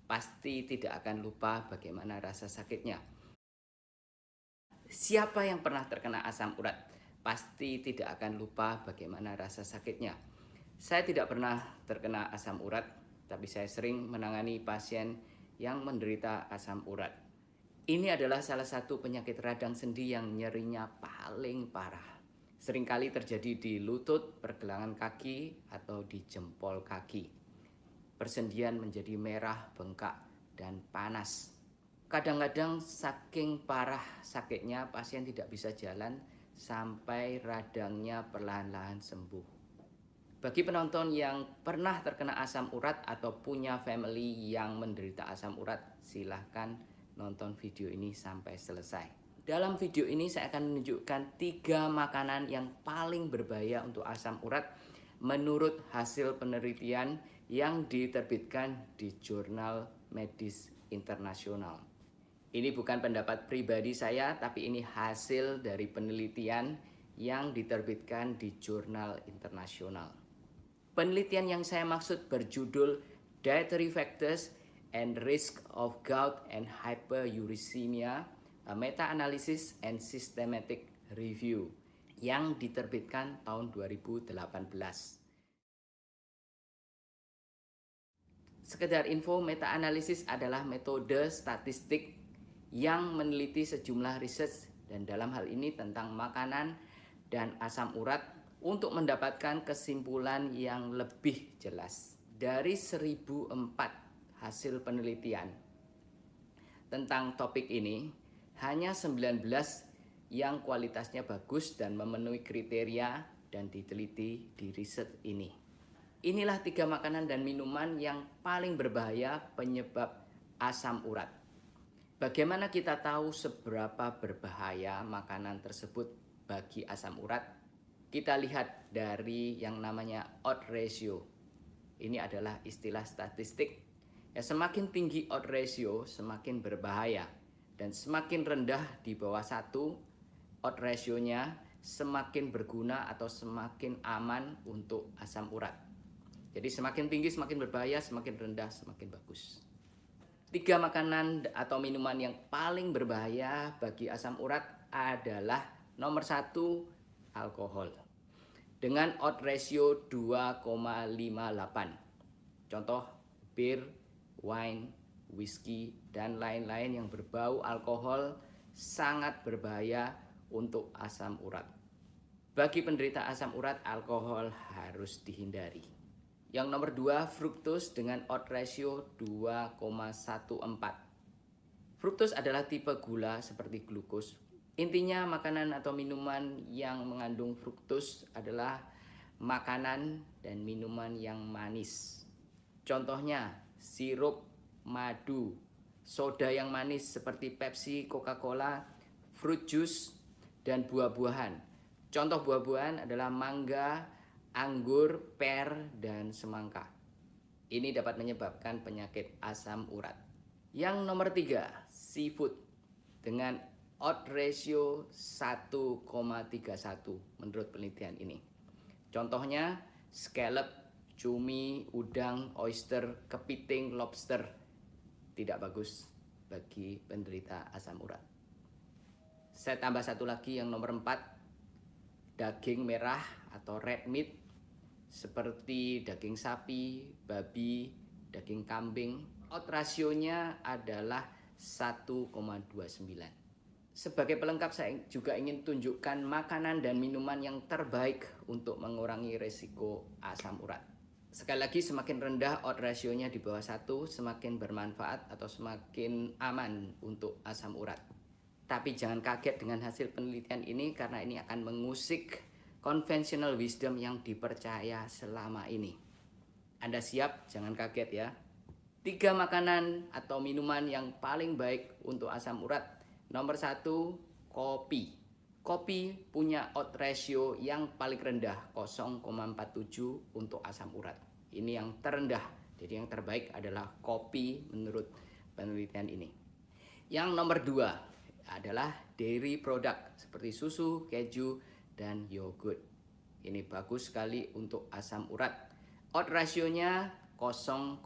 pasti tidak akan lupa bagaimana rasa sakitnya. Siapa yang pernah terkena asam urat, pasti tidak akan lupa bagaimana rasa sakitnya. Saya tidak pernah terkena asam urat, tapi saya sering menangani pasien yang menderita asam urat. Ini adalah salah satu penyakit radang sendi yang nyerinya paling parah. Seringkali terjadi di lutut, pergelangan kaki, atau di jempol kaki. Persendian menjadi merah, bengkak, dan panas. Kadang-kadang saking parah sakitnya pasien tidak bisa jalan sampai radangnya perlahan-lahan sembuh. Bagi penonton yang pernah terkena asam urat atau punya family yang menderita asam urat, silahkan nonton video ini sampai selesai. Dalam video ini saya akan menunjukkan 3 makanan yang paling berbahaya untuk asam urat menurut hasil penelitian yang diterbitkan di jurnal medis internasional. Ini bukan pendapat pribadi saya, tapi ini hasil dari penelitian yang diterbitkan di jurnal internasional. Penelitian yang saya maksud berjudul Dietary Factors and Risk of Gout and Hyperuricemia, a Meta-Analysis and Systematic Review, yang diterbitkan tahun 2018. Sekedar info, meta-analisis adalah metode statistik yang meneliti sejumlah riset dan dalam hal ini tentang makanan dan asam urat untuk mendapatkan kesimpulan yang lebih jelas. Dari 1004 hasil penelitian tentang topik ini, hanya 19 yang kualitasnya bagus dan memenuhi kriteria dan diteliti di riset ini. Inilah 3 makanan dan minuman yang paling berbahaya penyebab asam urat. Bagaimana kita tahu seberapa berbahaya makanan tersebut bagi asam urat? Kita lihat dari yang namanya odds ratio. Ini adalah istilah statistik. Ya, semakin tinggi odds ratio, semakin berbahaya. Dan semakin rendah di bawah 1, odds ratio-nya semakin berguna atau semakin aman untuk asam urat. Jadi semakin tinggi semakin berbahaya, semakin rendah semakin bagus. 3 makanan atau minuman yang paling berbahaya bagi asam urat adalah nomor 1, alkohol. Dengan odds ratio 2,58. Contoh bir, wine, whisky, dan lain-lain yang berbau alkohol sangat berbahaya untuk asam urat. Bagi penderita asam urat, alkohol harus dihindari. Yang nomor 2, fruktos dengan odds ratio 2,14. Fruktos adalah tipe gula seperti glukos. Intinya makanan atau minuman yang mengandung fruktos adalah makanan dan minuman yang manis. Contohnya sirup, madu, soda yang manis seperti Pepsi, Coca-Cola, fruit juice, dan buah-buahan. Contoh buah-buahan adalah mangga, anggur, per, dan semangka. Ini dapat menyebabkan penyakit asam urat. Yang nomor 3, seafood dengan odds ratio 1,31 menurut penelitian ini. Contohnya scallop, cumi, udang, oyster, kepiting, lobster. Tidak bagus bagi penderita asam urat. Saya tambah satu lagi yang nomor 4, daging merah atau red meat seperti daging sapi, babi, daging kambing. Odds rasionya adalah 1,29. Sebagai pelengkap saya juga ingin tunjukkan makanan dan minuman yang terbaik untuk mengurangi resiko asam urat. Sekali lagi, semakin rendah odds rasionya di bawah 1, semakin bermanfaat atau semakin aman untuk asam urat. Tapi jangan kaget dengan hasil penelitian ini karena ini akan mengusik conventional wisdom yang dipercaya selama ini. Anda siap? Jangan kaget ya. 3 makanan atau minuman yang paling baik untuk asam urat. Nomor 1, kopi. Kopi punya odds ratio yang paling rendah, 0,47 untuk asam urat. Ini yang terendah. Jadi yang terbaik adalah kopi menurut penelitian ini. Yang nomor 2 adalah dairy product seperti susu, keju, dan yogurt. Ini bagus sekali untuk asam urat. Odds rasionya 0,56.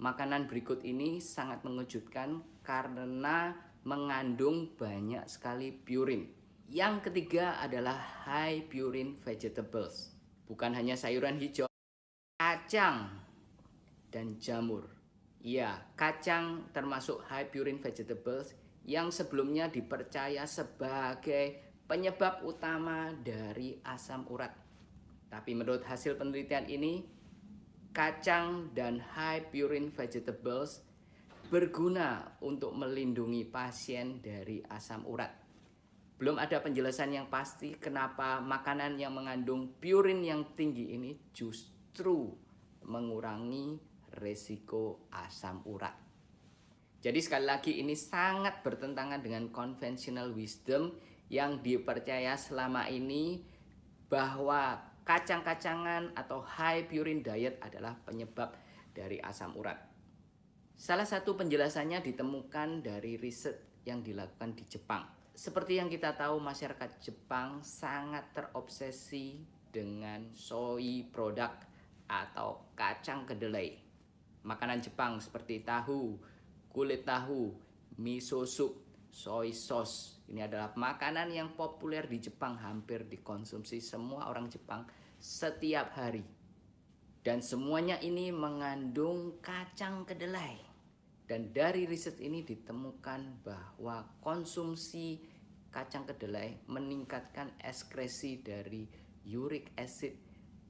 Makanan berikut ini sangat mengejutkan karena mengandung banyak sekali purin. Yang ketiga adalah high purin vegetables. Bukan hanya sayuran hijau, kacang dan jamur. Ya, kacang termasuk high purin vegetables yang sebelumnya dipercaya sebagai penyebab utama dari asam urat. Tapi menurut hasil penelitian ini, kacang dan high purin vegetables berguna untuk melindungi pasien dari asam urat. Belum ada penjelasan yang pasti kenapa makanan yang mengandung purin yang tinggi ini justru mengurangi resiko asam urat. Jadi sekali lagi ini sangat bertentangan dengan conventional wisdom yang dipercaya selama ini bahwa kacang-kacangan atau high purin diet adalah penyebab dari asam urat. Salah satu penjelasannya ditemukan dari riset yang dilakukan di Jepang. Seperti yang kita tahu, masyarakat Jepang sangat terobsesi dengan soy produk atau kacang kedelai. Makanan Jepang seperti tahu, kulit tahu, miso soup, soy sauce. Ini adalah makanan yang populer di Jepang, hampir dikonsumsi semua orang Jepang setiap hari. Dan semuanya ini mengandung kacang kedelai. Dan dari riset ini ditemukan bahwa konsumsi kacang kedelai meningkatkan ekskresi dari uric acid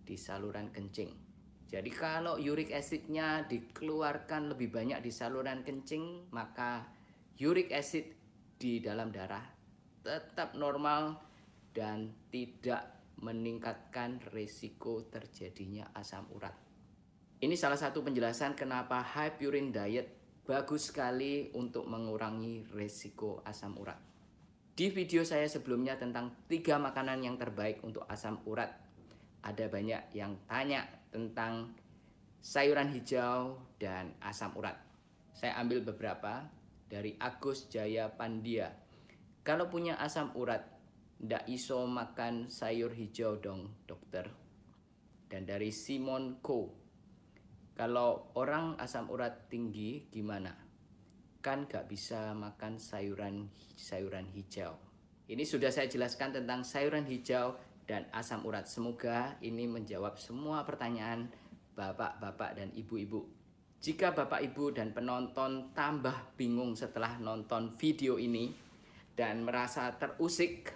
di saluran kencing. Jadi kalau uric acidnya dikeluarkan lebih banyak di saluran kencing, maka uric acid di dalam darah tetap normal dan tidak meningkatkan risiko terjadinya asam urat. Ini salah satu penjelasan kenapa high purin diet bagus sekali untuk mengurangi risiko asam urat. Di video saya sebelumnya tentang 3 makanan yang terbaik untuk asam urat, ada banyak yang tanya tentang sayuran hijau dan asam urat. Saya ambil beberapa dari Agus Jaya Pandia. Kalau punya asam urat, ndak iso makan sayur hijau dong, dokter. Dan dari Simon Ko. Kalau orang asam urat tinggi gimana? Kan gak bisa makan sayuran hijau. Ini sudah saya jelaskan tentang sayuran hijau dan asam urat. Semoga ini menjawab semua pertanyaan bapak-bapak dan ibu-ibu. Jika bapak ibu dan penonton tambah bingung setelah nonton video ini dan merasa terusik,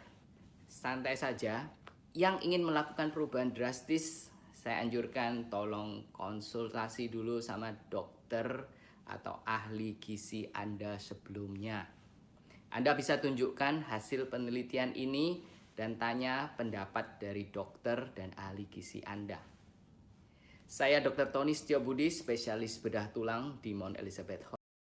santai saja. Yang ingin melakukan perubahan drastis, saya anjurkan tolong konsultasi dulu sama dokter atau ahli gizi Anda sebelumnya. Anda bisa tunjukkan hasil penelitian ini dan tanya pendapat dari dokter dan ahli gizi Anda. Saya Dr. Tony Setiobudi, spesialis bedah tulang di Mount Elizabeth